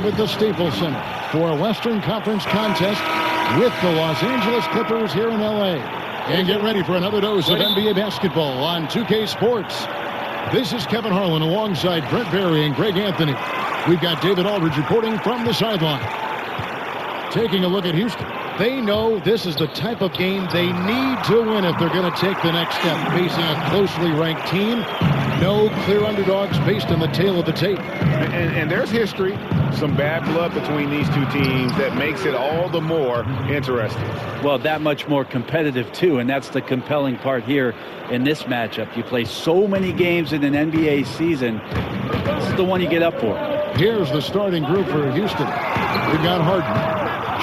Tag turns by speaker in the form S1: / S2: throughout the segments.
S1: live at the Staples Center for a Western Conference contest with the Los Angeles Clippers here in L.A. And get ready for another dose of NBA basketball on 2K Sports. This is Kevin Harlan alongside Brent Barry and Greg Anthony. We've got David Aldridge reporting from the sideline. Taking a look at Houston. They know this is the type of game they need to win if they're going to take the next step. Facing a closely ranked team, no clear underdogs based on the tail of the tape.
S2: And there's history, some bad blood between these two teams that makes it all the more interesting.
S3: Well, that much more competitive, too, and that's the compelling part here in this matchup. You play so many games in an NBA season. This is the one you get up for.
S1: Here's the starting group for Houston. We've got Harden.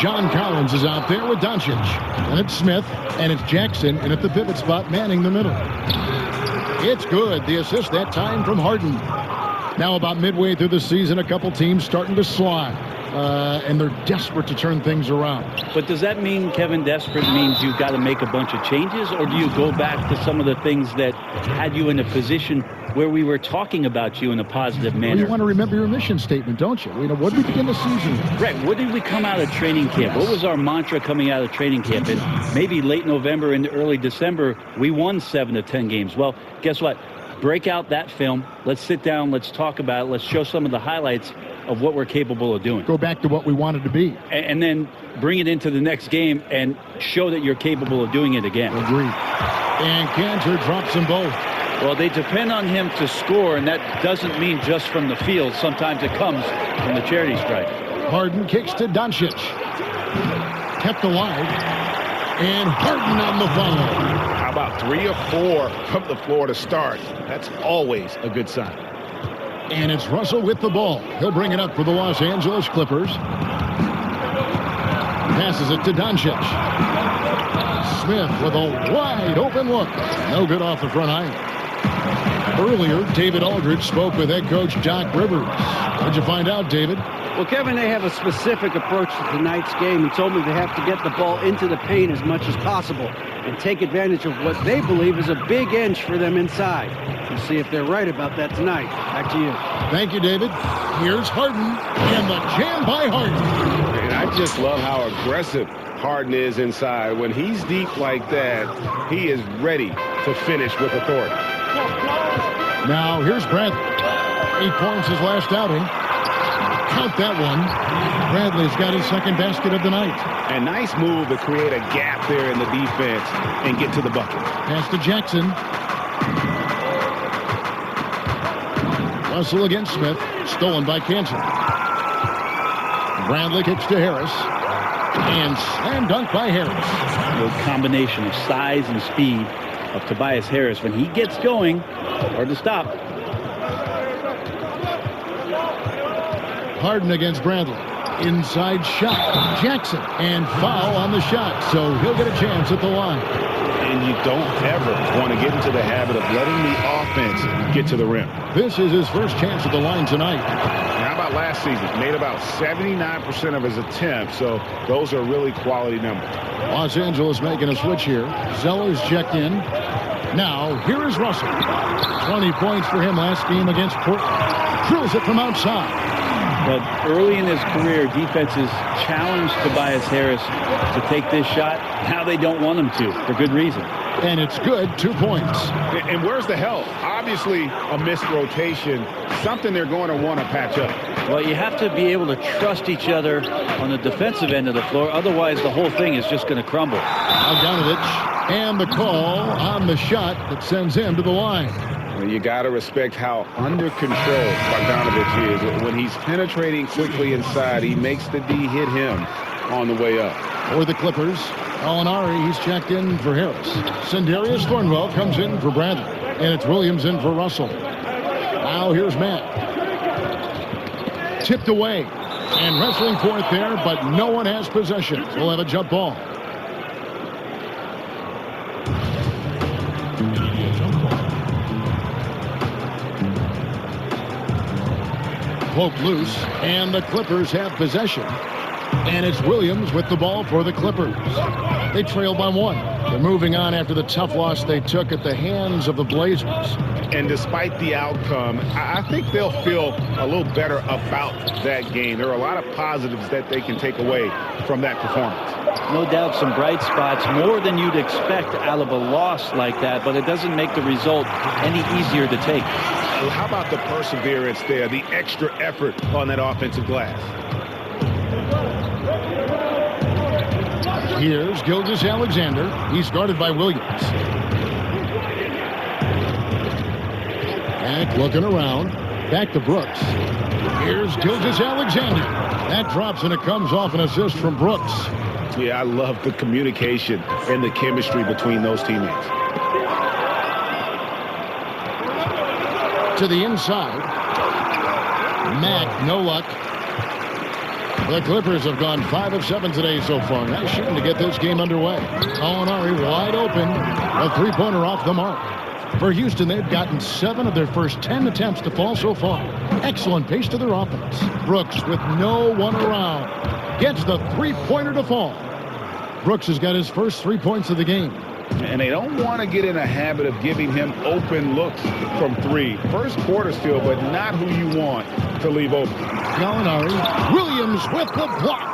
S1: John Collins is out there with Doncic. And it's Smith. And it's Jackson. And at the pivot spot, manning the middle. It's good. The assist that time from Harden. Now about midway through the season, a couple teams starting to slide. And they're desperate to turn things around.
S3: But does that mean, Kevin, desperate means you've got to make a bunch of changes? Or do you go back to some of the things that had you in a position where we were talking about you in a positive manner?
S1: Well, you want to remember your mission statement, don't you? What did we begin the season with?
S3: Right. What did we come out of training camp? What was our mantra coming out of training camp? And maybe late November into early December, we won 7 of 10 games. Well, guess what? Break out that film. Let's sit down. Let's talk about it. Let's show some of the highlights of what we're capable of doing.
S1: Go back to what we wanted to be.
S3: And then bring it into the next game and show that you're capable of doing it again.
S1: Agreed. And Kanter drops them both.
S3: Well, they depend on him to score, and that doesn't mean just from the field. Sometimes it comes from the charity stripe.
S1: Harden kicks to Doncic. Kept alive. And Harden on the follow.
S2: How about 3 or 4 from the floor to start? That's always a good sign.
S1: And it's Russell with the ball. He'll bring it up for the Los Angeles Clippers. Passes it to Doncic. Smith with a wide open look. No good off the front iron. Earlier, David Aldridge spoke with head coach Doc Rivers. What'd you find out, David?
S4: Well, Kevin, they have a specific approach to tonight's game. He told me they have to get the ball into the paint as much as possible and take advantage of what they believe is a big inch for them inside. We'll see if they're right about that tonight. Back to you.
S1: Thank you, David. Here's Harden, and the jam by Harden.
S2: And I just love how aggressive Harden is inside. When he's deep like that, he is ready to finish with authority.
S1: Now, here's Bradley. 8 points his last outing. Count that one. Bradley's got his second basket of the night.
S2: A nice move to create a gap there in the defense and get to the bucket.
S1: Pass to Jackson. Russell against Smith. Stolen by Kanter. Bradley kicks to Harris. And slam dunk by Harris.
S3: The combination of size and speed of Tobias Harris. When he gets going, hard to stop.
S1: Harden against Bradley. Inside shot. Jackson. And foul on the shot. So he'll get a chance at the line.
S2: And you don't ever want to get into the habit of letting the offense get to the rim.
S1: This is his first chance at the line tonight.
S2: How about last season? Made about 79% of his attempts, so those are really quality numbers.
S1: Los Angeles making a switch here. Zeller's checked in. Now, here is Russell. 20 points for him last game against Portland. Drills it from outside.
S3: But early in his career, defenses challenged Tobias Harris to take this shot. Now they don't want him to, for good reason.
S1: And it's good, 2 points.
S2: And where's the help? Obviously, a missed rotation, something they're going to want to patch up.
S3: Well, you have to be able to trust each other on the defensive end of the floor. Otherwise, the whole thing is just going to crumble.
S1: Bogdanovich, and the call on the shot that sends him to the line.
S2: Well, you got to respect how under control Bogdanovich is. When he's penetrating quickly inside, he makes the D hit him on the way up.
S1: For the Clippers, Alinari, he's checked in for Harris. Sindarius Thornwell comes in for Bradley. And it's Williams in for Russell. Now here's Matt. Tipped away. And wrestling for it there, but no one has possession. We'll have a jump ball. Poke loose, and the Clippers have possession. And it's Williams with the ball for the Clippers. They trail by 1. They're moving on after the tough loss they took at the hands of the Blazers.
S2: And despite the outcome, I think they'll feel a little better about that game. There are a lot of positives that they can take away from that performance.
S3: No doubt some bright spots, more than you'd expect out of a loss like that, but it doesn't make the result any easier to take.
S2: Well, how about the perseverance there, the extra effort on that offensive glass?
S1: Here's Gilgeous-Alexander. He's guarded by Williams. Back looking around. Back to Brooks. Here's Gilgeous-Alexander. That drops and it comes off an assist from Brooks.
S2: Yeah, I love the communication and the chemistry between those teammates.
S1: To the inside. Mack, no luck. The Clippers have gone 5 of 7 today so far. Nice shooting to get this game underway. Gallinari wide open. A three-pointer off the mark. For Houston, they've gotten 7 of their first 10 attempts to fall so far. Excellent pace to their offense. Brooks with no one around. Gets the three-pointer to fall. Brooks has got his first 3 points of the game.
S2: And they don't want to get in a habit of giving him open looks from 3. First quarter still, but not who you want to leave open.
S1: Gallinari, Williams with the block.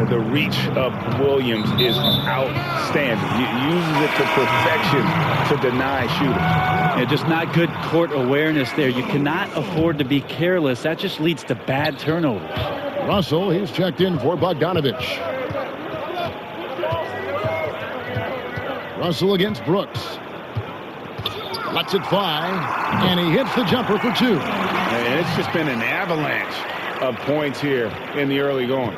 S2: The reach of Williams is outstanding. He uses it to perfection to deny shooters.
S3: Yeah, just not good court awareness there. You cannot afford to be careless. That just leads to bad turnovers.
S1: Russell, he's checked in for Bogdanovich. Russell against Brooks. Lets it fly, and he hits the jumper for 2.
S2: And it's just been an avalanche of points here in the early going.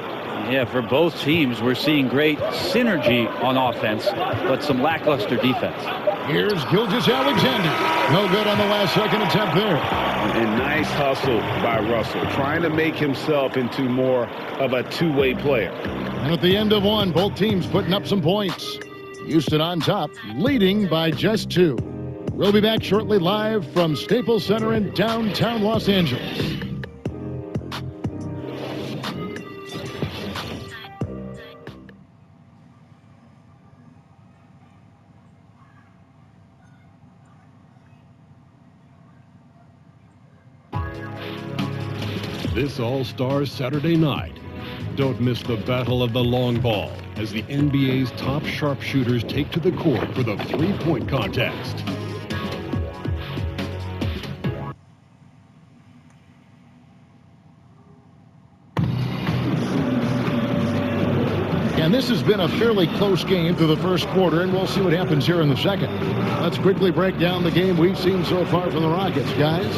S3: Yeah, for both teams, we're seeing great synergy on offense, but some lackluster defense.
S1: Here's Gilgeous-Alexander. No good on the last second attempt there.
S2: And nice hustle by Russell, trying to make himself into more of a two-way player.
S1: And at the end of one, both teams putting up some points. Houston on top, leading by just 2. We'll be back shortly live from Staples Center in downtown Los Angeles.
S5: This All-Star Saturday night. Don't miss the battle of the long ball as the NBA's top sharpshooters take to the court for the three-point contest.
S1: And this has been a fairly close game through the first quarter, and we'll see what happens here in the second. Let's quickly break down the game we've seen so far from the Rockets, guys.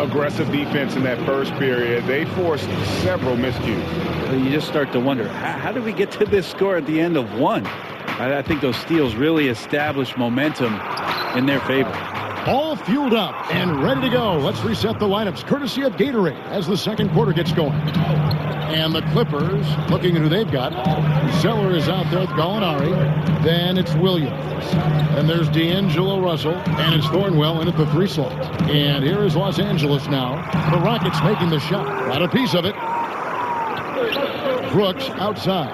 S2: Aggressive defense in that first period. They forced several miscues.
S3: You just start to wonder, how did we get to this score at the end of one? I think those steals really established momentum in their favor.
S1: All fueled up and ready to go. Let's reset the lineups courtesy of Gatorade as the second quarter gets going. And the Clippers, looking at who they've got. Zeller is out there with Gallinari. Then it's Williams. And there's D'Angelo Russell. And it's Thornwell in at the 3 slot. And here is Los Angeles now. The Rockets making the shot. Got a piece of it. Brooks outside.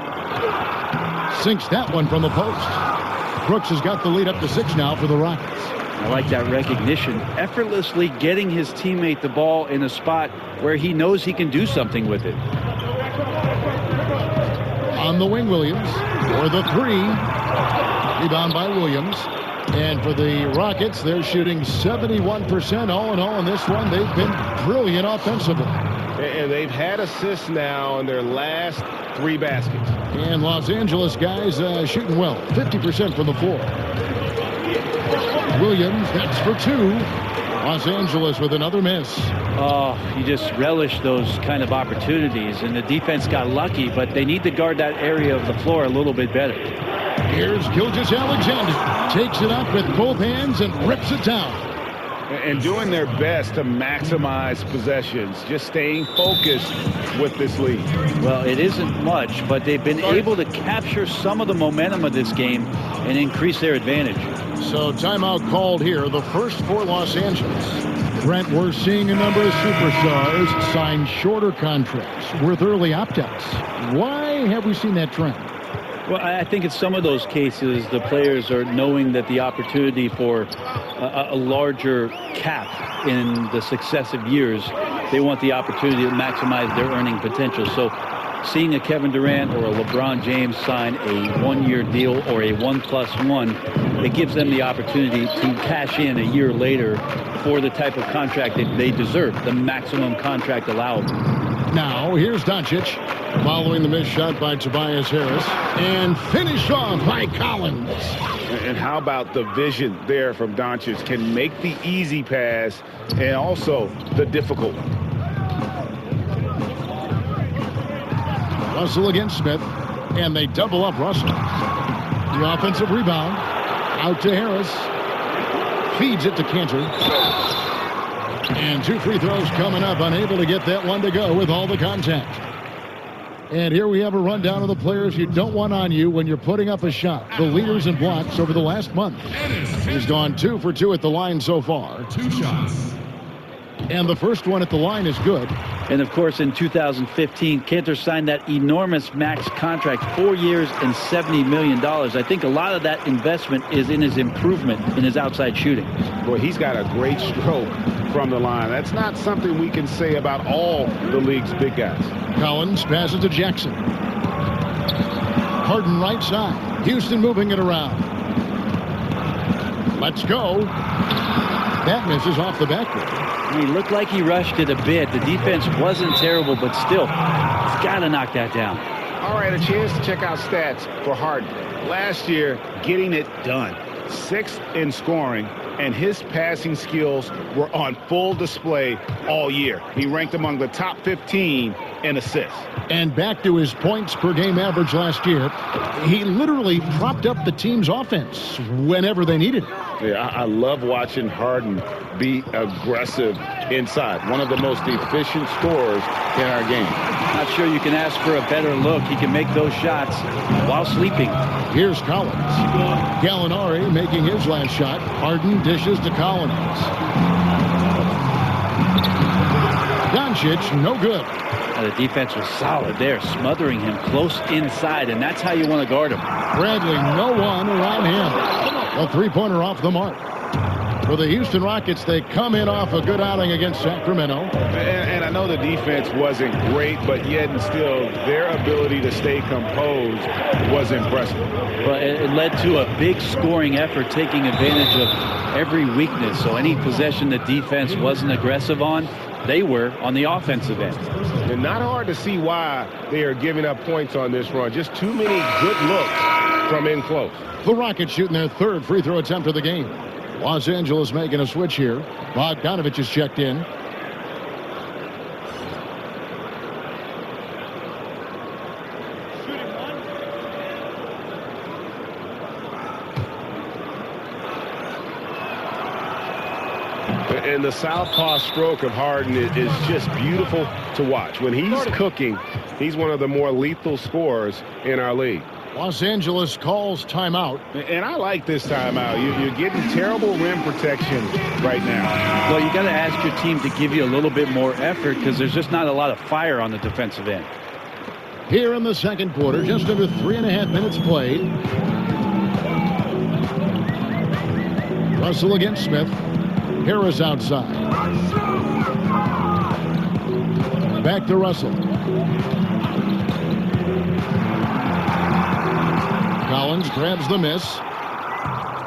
S1: Sinks that one from the post. Brooks has got the lead up to 6 now for the Rockets.
S3: I like that recognition. Effortlessly getting his teammate the ball in a spot where he knows he can do something with it.
S1: On the wing, Williams for the 3. Rebound by Williams. And for the Rockets, they're shooting 71% all in all in this one. They've been brilliant offensively.
S2: And they've had assists now in their last 3 baskets.
S1: And Los Angeles guys shooting well, 50% from the floor. Williams, that's for 2. Los Angeles with another miss.
S3: Oh, you just relish those kind of opportunities. And the defense got lucky, but they need to guard that area of the floor a little bit better.
S1: Here's Gilgeous-Alexander. Takes it up with both hands and rips it down.
S2: And doing their best to maximize possessions, just staying focused with this lead.
S3: Well, it isn't much, but they've been able to capture some of the momentum of this game and increase their advantage.
S1: So timeout called here, the first for Los Angeles. Brent, we're seeing a number of superstars sign shorter contracts with early opt-outs. Why have we seen that trend?
S3: Well, I think in some of those cases, the players are knowing that the opportunity for a larger cap in the successive years, they want the opportunity to maximize their earning potential. So seeing a Kevin Durant or a LeBron James sign a one-year deal or a 1+1, it gives them the opportunity to cash in a year later for the type of contract that they deserve, the maximum contract allowable.
S1: Now, here's Doncic, following the missed shot by Tobias Harris, and finished off by Collins.
S2: And how about the vision there from Doncic? Can make the easy pass and also the difficult one.
S1: Russell against Smith, and they double up Russell. The offensive rebound, out to Harris. Feeds it to Cantor. And 2 free throws coming up, unable to get that one to go with all the contact. And here we have a rundown of the players you don't want on you when you're putting up a shot. The leaders in blocks over the last month. He's gone 2 for 2 at the line so far.
S5: 2 shots.
S1: And the first one at the line is good.
S3: And, of course, in 2015, Cantor signed that enormous max contract, 4 years and $70 million. I think a lot of that investment is in his improvement in his outside shooting.
S2: Boy, he's got a great stroke from the line. That's not something we can say about all the league's big guys.
S1: Collins passes to Jackson. Harden right side. Houston moving it around. Let's go. That misses off the backboard.
S3: He looked like he rushed it a bit. The defense wasn't terrible, but still, he's got to knock that down.
S2: All right, a chance to check out stats for Harden. Last year, getting it done. 6th in scoring, and his passing skills were on full display all year. He ranked among the top 15 in assists.
S1: And back to his points per game average last year, he literally propped up the team's offense whenever they needed it.
S2: Yeah, I love watching Harden be aggressive inside. One of the most efficient scorers in our game.
S3: Not sure you can ask for a better look. He can make those shots while sleeping.
S1: Here's Collins. Gallinari making his last shot. Harden dishes to Collins. Doncic, no good.
S3: The defense was solid there, smothering him close inside, and that's how you want to guard him.
S1: Bradley, no one around him. A three-pointer off the mark. For the Houston Rockets, they come in off a good outing against Sacramento.
S2: And I know the defense wasn't great, but yet and still, their ability to stay composed was impressive.
S3: Well, it led to a big scoring effort, taking advantage of every weakness. So any possession the defense wasn't aggressive on, they were on the offensive end.
S2: And not hard to see why they are giving up points on this run. Just too many good looks from in close.
S1: The Rockets shooting their 3rd free throw attempt of the game. Los Angeles making a switch here. Bogdanovich is checked in.
S2: And the southpaw stroke of Harden is just beautiful to watch. When he's cooking, he's one of the more lethal scorers in our league.
S1: Los Angeles calls timeout.
S2: And I like this timeout. You're getting terrible rim protection right now.
S3: Well, you got to ask your team to give you a little bit more effort because there's just not a lot of fire on the defensive end.
S1: Here in the second quarter, just under 3.5 minutes played. Russell against Smith. Harris outside. Back to Russell. Collins grabs the miss.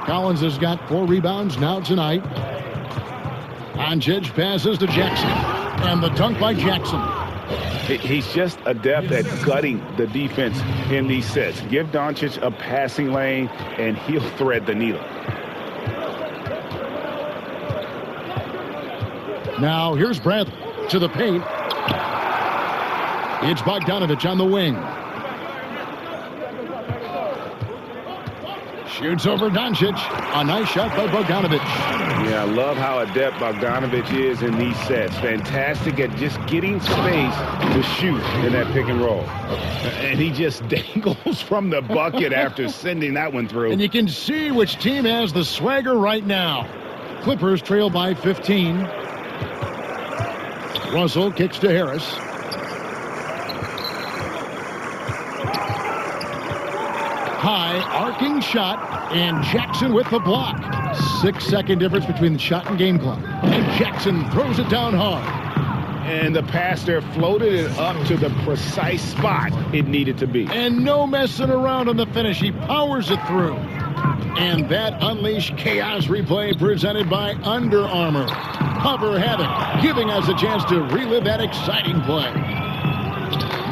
S1: Collins has got 4 rebounds now tonight. Doncic passes to Jackson. And the dunk by Jackson.
S2: He's just adept at gutting the defense in these sets. Give Doncic a passing lane, and he'll thread the needle.
S1: Now here's Bradley to the paint. It's Bogdanovich on the wing. Shoots over Doncic. A nice shot by Bogdanovich.
S2: Yeah, I love how adept Bogdanovich is in these sets. Fantastic at just getting space to shoot in that pick and roll. And he just dangles from the bucket after sending that one through.
S1: And you can see which team has the swagger right now. Clippers trail by 15. Russell kicks to Harris. High arcing shot, and Jackson with the block. 6-second difference between the shot and game clock. And Jackson throws it down hard.
S2: And the pass there floated it up to the precise spot it needed to be.
S1: And no messing around on the finish. He powers it through. And that unleashed chaos replay presented by Under Armour. Hover Havoc, giving us a chance to relive that exciting play.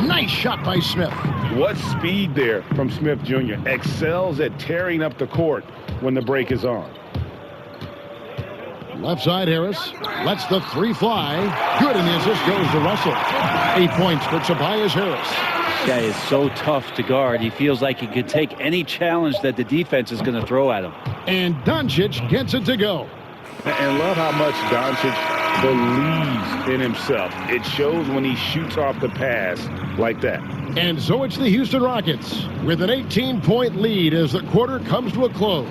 S1: Nice shot by Smith.
S2: What speed there from Smith Jr. Excels at tearing up the court when the break is on.
S1: Left side, Harris lets the three fly. Good, and the assist goes to Russell. 8 points for Tobias Harris.
S3: This guy is so tough to guard. He feels like he could take any challenge that the defense is going to throw at him.
S1: And Doncic gets it to go.
S2: And love how much Doncic believes in himself. It shows when he shoots off the pass like that.
S1: And so it's the Houston Rockets with an 18-point lead as the quarter comes to a close.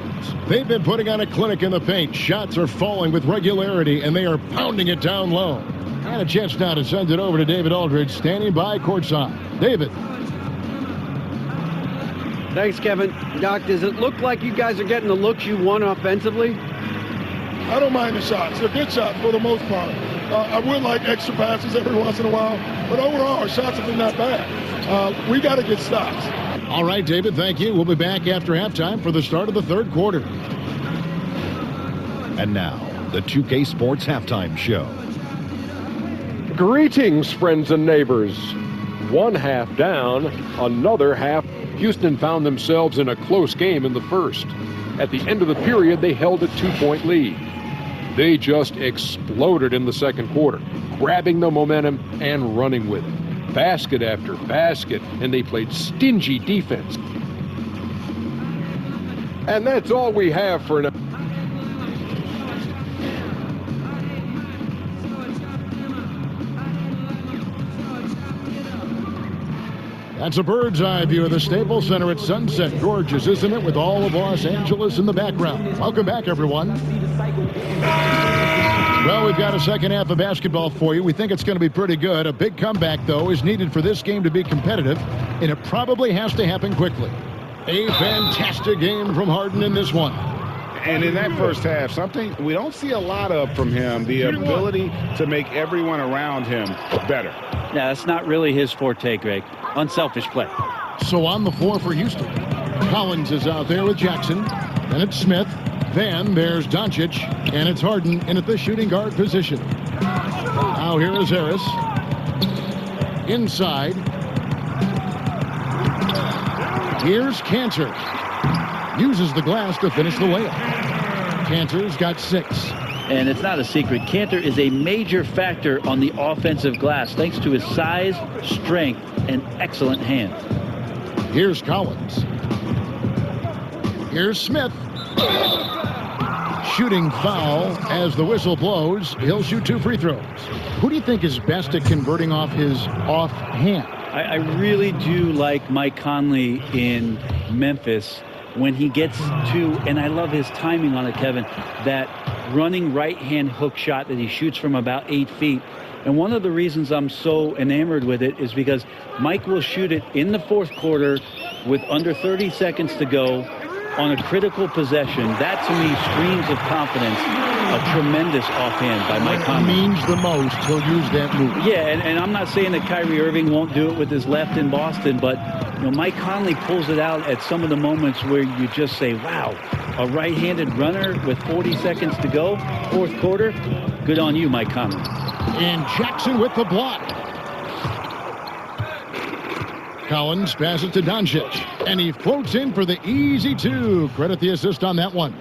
S1: They've been putting on a clinic in the paint. Shots are falling with regularity, and they are pounding it down low. And a chance now to send it over to David Aldridge, standing by courtside. David.
S4: Thanks, Kevin. Doc, does it look like you guys are getting the looks you want offensively?
S6: I don't mind the shots. They're good shots for the most part. I would like extra passes every once in a while, but overall, our shots have been not bad. We got to get stops.
S1: All right, David, thank you. We'll be back after halftime for the start of the third quarter.
S5: And now, the 2K Sports Halftime Show.
S7: Greetings, friends and neighbors. One half down, another half. Houston found themselves in a close game in the first. At the end of the period, they held a 2-point lead. They just exploded in the second quarter, grabbing the momentum and running with it. Basket after basket, and they played stingy defense. And that's all we have for now.
S1: That's a bird's eye view of the Staples Center at sunset. Gorgeous, isn't it, with all of Los Angeles in the background. Welcome back, everyone. Well, we've got a second half of basketball for you. We think it's going to be pretty good. A big comeback, though, is needed for this game to be competitive, and it probably has to happen quickly. A fantastic game from Harden in this one.
S2: And in that first half, something we don't see a lot of from him, the ability to make everyone around him better.
S3: Yeah, that's not really his forte, Greg. Unselfish play.
S1: So on the floor for Houston, Collins is out there with Jackson. Then it's Smith. Then there's Doncic. And it's Harden in at the shooting guard position. Now here is Harris. Inside. Here's Cantor. Uses the glass to finish the layup. Cantor's got 6.
S3: And it's not a secret. Cantor is a major factor on the offensive glass thanks to his size, strength, and excellent hands.
S1: Here's Collins. Here's Smith. Shooting foul as the whistle blows. He'll shoot 2 free throws. Who do you think is best at converting off his offhand?
S3: I really do like Mike Conley in Memphis when he gets to, and I love his timing on it, Kevin, that running right-hand hook shot that he shoots from about 8 feet. And one of the reasons I'm so enamored with it is because Mike will shoot it in the fourth quarter with under 30 seconds to go on a critical possession. That, to me, screams of confidence. A tremendous offhand by Mike Conley.
S1: Means the most. He'll use that move.
S3: Yeah, and I'm not saying that Kyrie Irving won't do it with his left in Boston, but you know, Mike Conley pulls it out at some of the moments where you just say, wow, a right-handed runner with 40 seconds to go, fourth quarter, good on you, Mike Conley.
S1: And Jackson with the block. Collins passes to Doncic, and he floats in for the easy 2. Credit the assist on that one.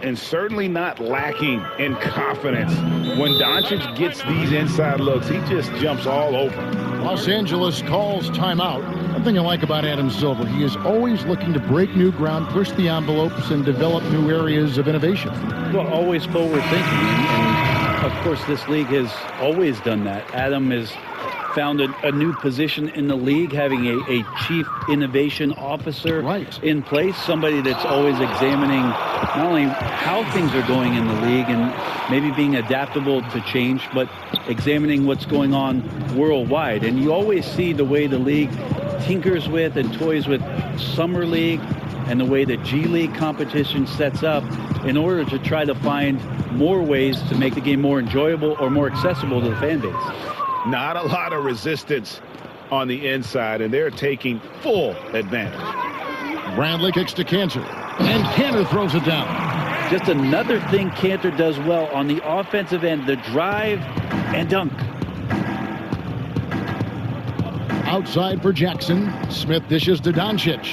S2: And certainly not lacking in confidence. When Doncic gets these inside looks, he just jumps all over.
S1: Los Angeles calls timeout. One thing I like about Adam Silver, he is always looking to break new ground, push the envelopes, and develop new areas of innovation.
S3: Well, always forward thinking. And of course, this league has always done that. Adam has found a new position in the league, having a chief innovation officer in place, somebody that's always examining not only how things are going in the league and maybe being adaptable to change, but examining what's going on worldwide. And you always see the way the league tinkers with and toys with summer league, and the way that G League competition sets up in order to try to find more ways to make the game more enjoyable or more accessible to the fan base.
S2: Not a lot of resistance on the inside, and they're taking full advantage.
S1: Bradley kicks to Cantor, and Cantor throws it down.
S3: Just another thing Cantor does well on the offensive end, the drive and dunk.
S1: Outside for Jackson. Smith dishes to Doncic.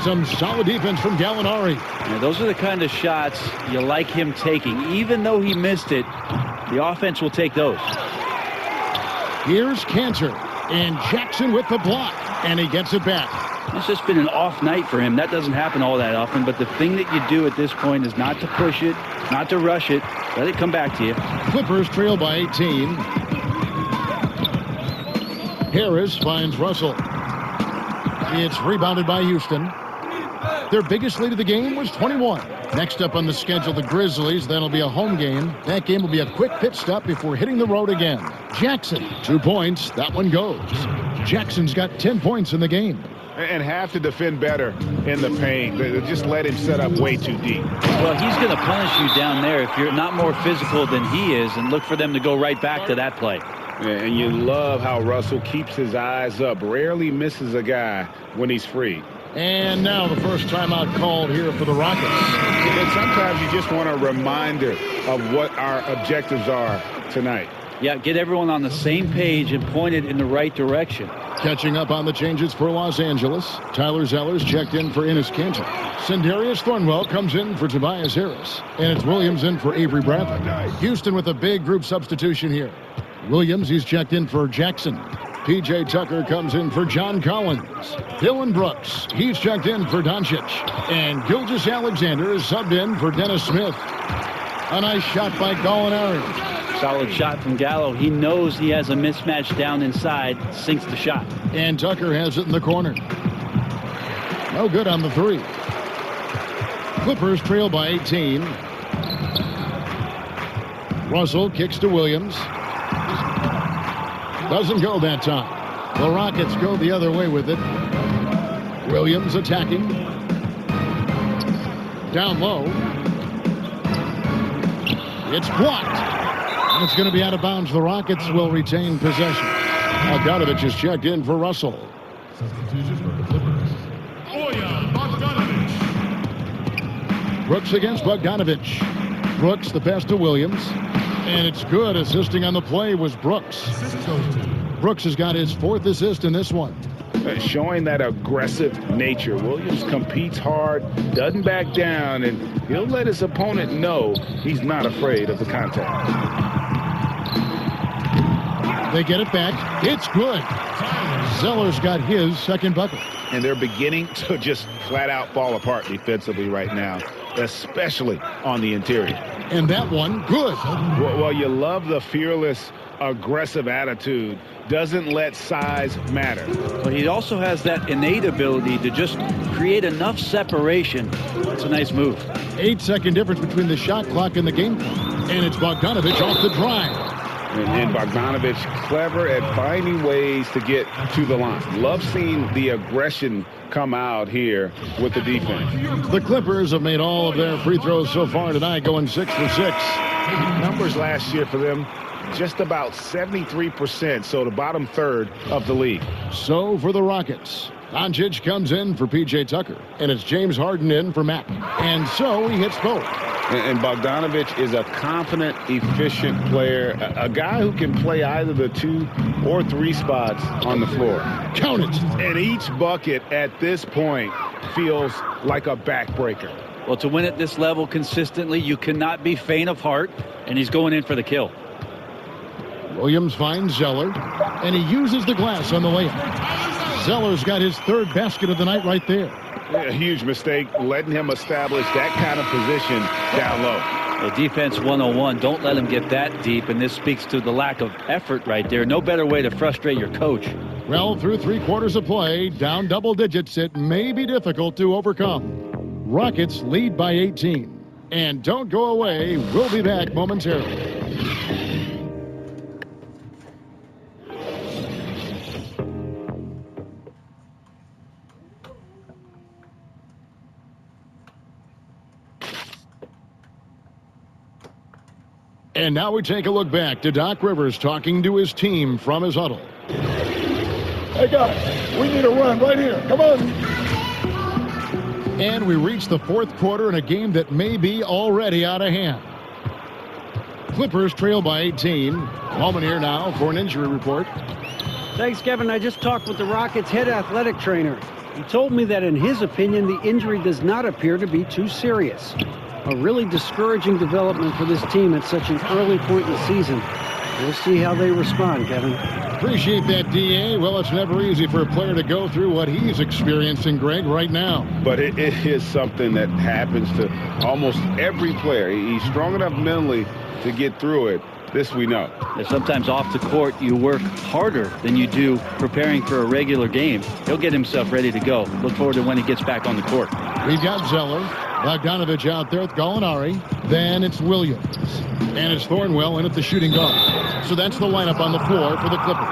S1: Some solid defense from Gallinari.
S3: Now, those are the kind of shots you like him taking. Even though he missed it, the offense will take those.
S1: Here's Cantor, and Jackson with the block, and he gets it back.
S3: It's just been an off night for him. That doesn't happen all that often, but the thing that you do at this point is not to push it, not to rush it. Let it come back to you.
S1: Clippers trail by 18. Harris finds Russell. It's rebounded by Houston. Their biggest lead of the game was 21. Next up on the schedule, the Grizzlies. That'll be a home game. That game will be a quick pit stop before hitting the road again. Jackson, 2 points. That one goes. Jackson's got 10 points in the game.
S2: And have to defend better in the paint. They just let him set up way too deep.
S3: Well, he's going to punish you down there if you're not more physical than he is, and look for them to go right back to that play.
S2: Yeah, and you love how Russell keeps his eyes up, rarely misses a guy when he's free.
S1: And now the first timeout called here for the Rockets.
S2: And sometimes you just want a reminder of what our objectives are tonight.
S3: Yeah, get everyone on the same page and pointed in the right direction.
S1: Catching up on the changes for Los Angeles. Tyler Zeller's checked in for Enes Kanter. Sindarius Thornwell comes in for Tobias Harris. And it's Williams in for Avery Bradley. Houston with a big group substitution here. Williams, he's checked in for Jackson. P.J. Tucker comes in for John Collins. Dylan Brooks, he's checked in for Doncic. And Gilgeous-Alexander is subbed in for Dennis Smith. A nice shot by Gallinari.
S3: Solid shot from Gallo. He knows he has a mismatch down inside, sinks the shot.
S1: And Tucker has it in the corner. No good on the three. Clippers trail by 18. Russell kicks to Williams. Doesn't go that time. The Rockets go the other way with it. Williams attacking. Down low. It's blocked. And it's going to be out of bounds. The Rockets will retain possession. Bogdanovich is checked in for Russell.
S5: Substitution for the Clippers. Bogdanovich.
S1: Brooks against Bogdanovich. Brooks the pass to Williams. And it's good. Assisting on the play was Brooks. Brooks has got his 4th assist in this one.
S2: Showing that aggressive nature. Williams competes hard, doesn't back down, and he'll let his opponent know he's not afraid of the contact.
S1: They get it back. It's good. Zeller's got his 2nd bucket.
S2: And they're beginning to just flat out fall apart defensively right now, especially on the interior.
S1: And that one, good.
S2: Well, you love the fearless, aggressive attitude. Doesn't let size matter.
S3: But he also has that innate ability to just create enough separation. That's a nice move.
S1: 8-second difference between the shot clock and the game clock. And it's Bogdanovich off the drive.
S2: And Bogdanovich clever at finding ways to get to the line. Love seeing the aggression come out here with the defense.
S1: The Clippers have made all of their free throws so far tonight, going 6 for 6.
S2: Numbers last year for them, just about 73%, so the bottom third of the league.
S1: So for the Rockets, Doncic comes in for P.J. Tucker, and it's James Harden in for Mack. And so he hits both.
S2: And Bogdanovich is a confident, efficient player, a guy who can play either the 2 or 3 spots on the floor.
S1: Count it.
S2: And each bucket at this point feels like a backbreaker.
S3: Well, to win at this level consistently, you cannot be faint of heart, and he's going in for the kill.
S1: Williams finds Zeller, and he uses the glass on the layup. Zeller's got his 3rd basket of the night right there.
S2: A huge mistake, letting him establish that kind of position down low.
S3: Well, defense 101, don't let him get that deep, and this speaks to the lack of effort right there. No better way to frustrate your coach.
S1: Well, through 3 quarters of play, down double digits, it may be difficult to overcome. Rockets lead by 18. And don't go away, we'll be back momentarily. And now we take a look back to Doc Rivers talking to his team from his huddle.
S6: Hey, guys, we need a run right here. Come on.
S1: And we reach the fourth quarter in a game that may be already out of hand. Clippers trail by 18. Moment here now for an injury report.
S4: Thanks, Kevin. I just talked with the Rockets' head athletic trainer. He told me that in his opinion, the injury does not appear to be too serious. A really discouraging development for this team at such an early point in the season. We'll see how they respond, Kevin.
S1: Appreciate that, D.A. Well, it's never easy for a player to go through what he's experiencing, Greg, right now.
S2: But it is something that happens to almost every player. He's strong enough mentally to get through it. This we know.
S3: And sometimes off the court, you work harder than you do preparing for a regular game. He'll get himself ready to go. Look forward to when he gets back on the court.
S1: We've got Zeller, Bogdanovich out there with Gallinari. Then it's Williams. And it's Thornwell in at the shooting guard. So that's the lineup on the floor for the Clippers.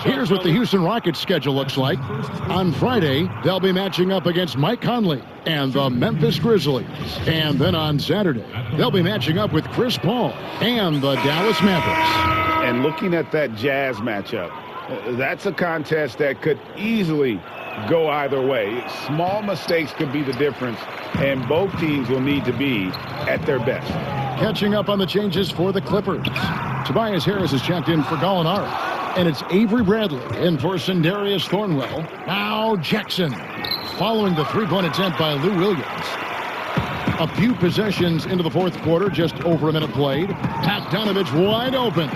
S1: Here's what the Houston Rockets schedule looks like. On Friday, they'll be matching up against Mike Conley and the Memphis Grizzlies. And then on Saturday, they'll be matching up with Chris Paul and the Dallas Mavericks.
S2: And looking at that Jazz matchup, that's a contest that could easily go either way. Small mistakes could be the difference, and both teams will need to be at their best.
S1: Catching up on the changes for the Clippers. Tobias Harris is checked in for Gallinari. And it's Avery Bradley in for Sindarius Thornwell. Now Jackson following the three-point attempt by Lou Williams. A few possessions into the fourth quarter, just over a minute played. Bogdanovich wide open.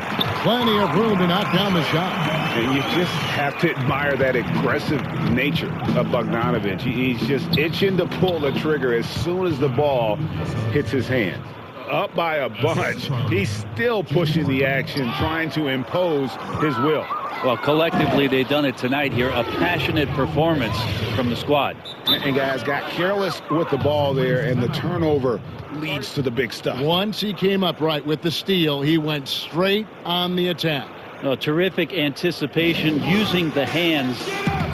S1: Plenty of room to knock down the shot.
S2: And you just have to admire that aggressive nature of Bogdanovich. He's just itching to pull the trigger as soon as the ball hits his hand. Up by a bunch, he's still pushing the action, trying to impose his will.
S3: Well, collectively, they've done it tonight here. A passionate performance from the squad.
S2: And guys got careless with the ball there, and the turnover leads to the big stuff.
S1: Once he came up right with the steal, he went straight on the attack.
S3: Terrific anticipation, using the hands.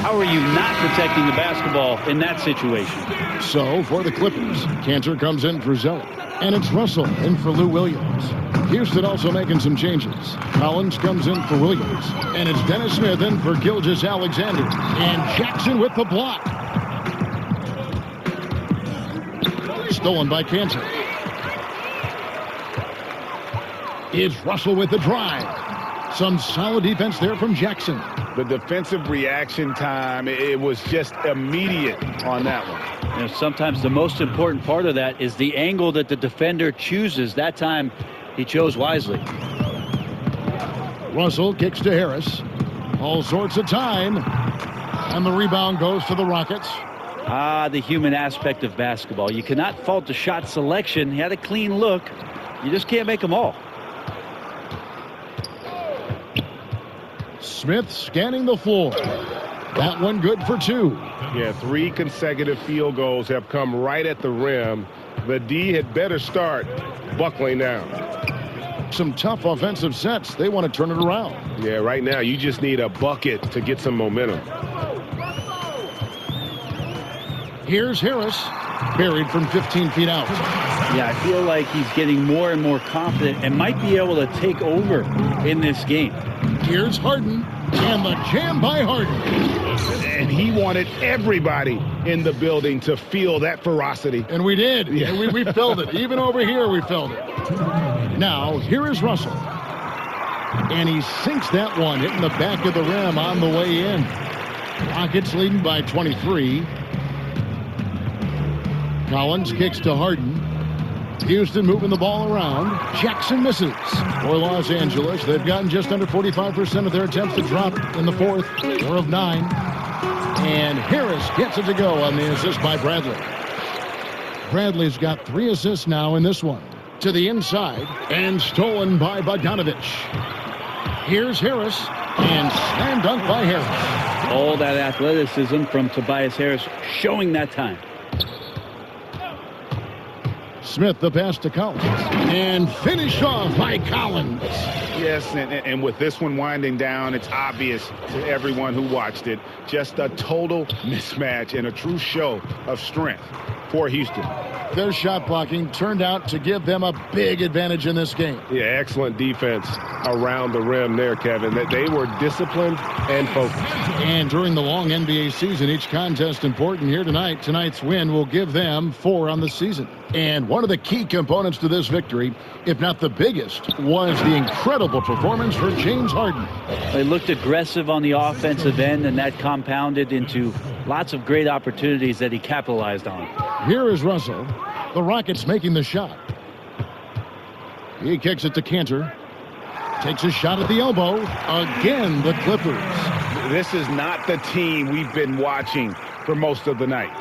S3: How are you not protecting the basketball in that situation?
S1: So, for the Clippers, Cantor comes in for Zeller. And it's Russell in for Lou Williams. Houston also making some changes. Collins comes in for Williams. And it's Dennis Smith in for Gilgeous-Alexander. And Jackson with the block. Stolen by Cantor. It's Russell with the drive. Some solid defense there from Jackson.
S2: The defensive reaction time, it was just immediate on that one.
S3: Sometimes the most important part of that is the angle that the defender chooses. That time, he chose wisely.
S1: Russell kicks to Harris. All sorts of time. And the rebound goes to the Rockets.
S3: The human aspect of basketball. You cannot fault the shot selection. He had a clean look. You just can't make them all.
S1: Smith scanning the floor. That one good for two.
S8: Yeah, 3 consecutive field goals have come right at the rim. The D had better start buckling down.
S1: Some tough offensive sets. They want to turn it around.
S8: Yeah, right now you just need a bucket to get some momentum.
S1: Here's Harris, buried from 15 feet out.
S3: Yeah, I feel like he's getting more and more confident and might be able to take over in this game.
S1: Here's Harden, and the jam by Harden.
S2: And he wanted everybody in the building to feel that ferocity.
S1: And we did. Yeah. And we felt it. Even over here, we felt it. Now, here is Russell. And he sinks that one, hitting the back of the rim on the way in. Rockets leading by 23. Collins kicks to Harden. Houston moving the ball around. Jackson misses. For Los Angeles, they've gotten just under 45% of their attempts to drop in the fourth. 4 of 9. And Harris gets it to go on the assist by Bradley. Bradley's got 3 assists now in this one. To the inside, and stolen by Bogdanovich. Here's Harris, and slam dunk by Harris.
S3: All that athleticism from Tobias Harris showing that time.
S1: Smith, the pass to Collins. And finished off by Collins.
S2: Yes, and with this one winding down, it's obvious to everyone who watched it. Just a total mismatch and a true show of strength for Houston.
S1: Their shot blocking turned out to give them a big advantage in this game.
S8: Yeah, excellent defense around the rim there, Kevin. That they were disciplined and focused.
S1: And during the long NBA season, each contest important here tonight. Tonight's win will give them 4 on the season. And one of the key components to this victory, if not the biggest, was the incredible performance for James Harden.
S3: They looked aggressive on the offensive end, and that compounded into lots of great opportunities that he capitalized on.
S1: Here is Russell. The Rockets making the shot. He kicks it to Cantor. Takes a shot at the elbow. Again, the Clippers.
S2: This is not the team we've been watching for most of the night.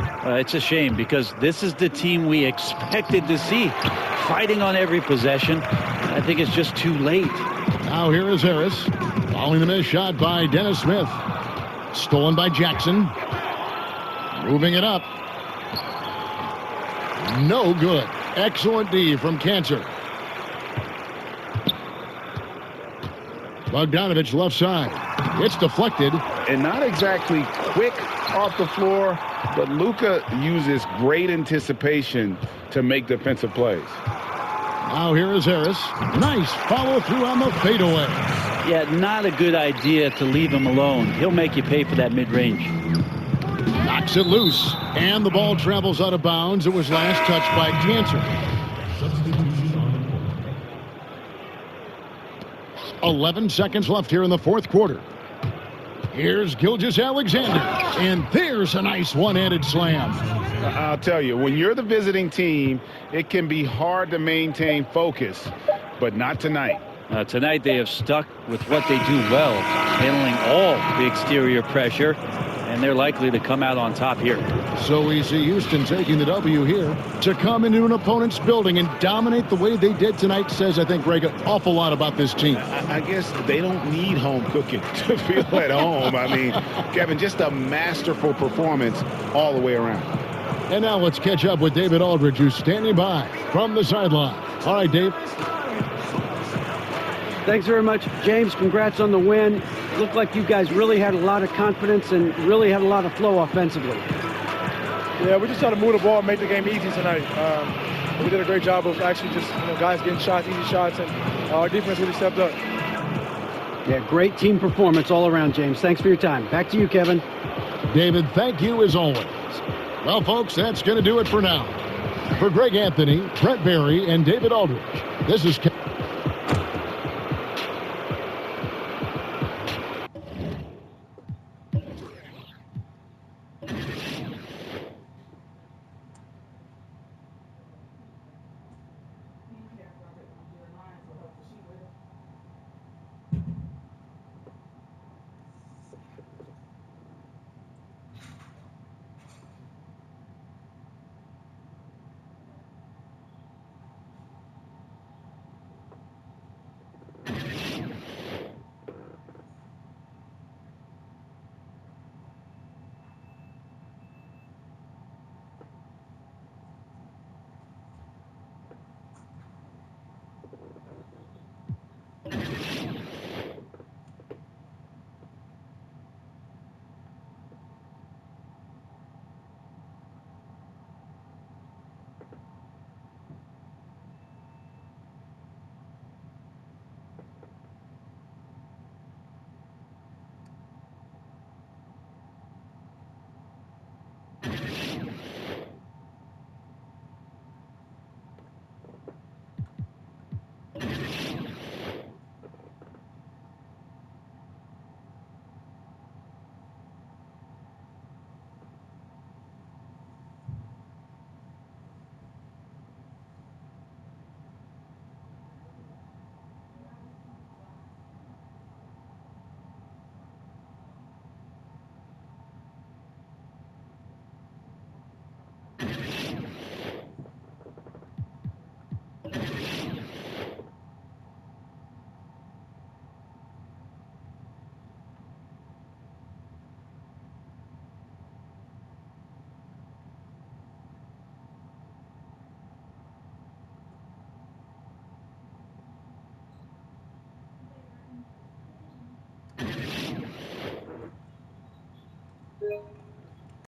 S3: It's a shame because this is the team we expected to see fighting on every possession. I think it's just too late.
S1: Now here is Harris. Following the missed shot by Dennis Smith. Stolen by Jackson. Moving it up. No good. Excellent D from Cantor. Bogdanovich left side. It's deflected.
S2: And not exactly quick off the floor, but Luka uses great anticipation to make defensive plays.
S1: Now here is Harris. Nice follow through on the fadeaway.
S3: Yeah, not a good idea to leave him alone. He'll make you pay for that mid-range.
S1: Knocks it loose. And the ball travels out of bounds. It was last touched by Cantor. 11 seconds left here in the fourth quarter. Here's Gilgeous-Alexander. And there's a nice one-handed slam.
S2: I'll tell you, when you're the visiting team, it can be hard to maintain focus, but not tonight.
S3: Tonight they have stuck with what they do well, handling all the exterior pressure, and they're likely to come out on top here.
S1: So we see Houston taking the W here. To come into an opponent's building and dominate the way they did tonight says, I think, Greg, an awful lot about this team.
S2: I guess they don't need home cooking to feel at home. I mean, Kevin, just a masterful performance all the way around.
S1: And now let's catch up with David Aldridge, who's standing by from the sideline. All right, Dave.
S4: Thanks very much, James. Congrats on the win. Looked like you guys really had a lot of confidence and really had a lot of flow offensively.
S9: Yeah, we just tried to move the ball and make the game easy tonight. We did a great job of actually just guys getting shots, easy shots, and our defense really stepped up.
S4: Yeah, great team performance all around, James. Thanks for your time. Back to you, Kevin.
S1: David, thank you as always. Well, folks, that's going to do it for now. For Greg Anthony, Brent Barry, and David Aldridge, this is Kevin.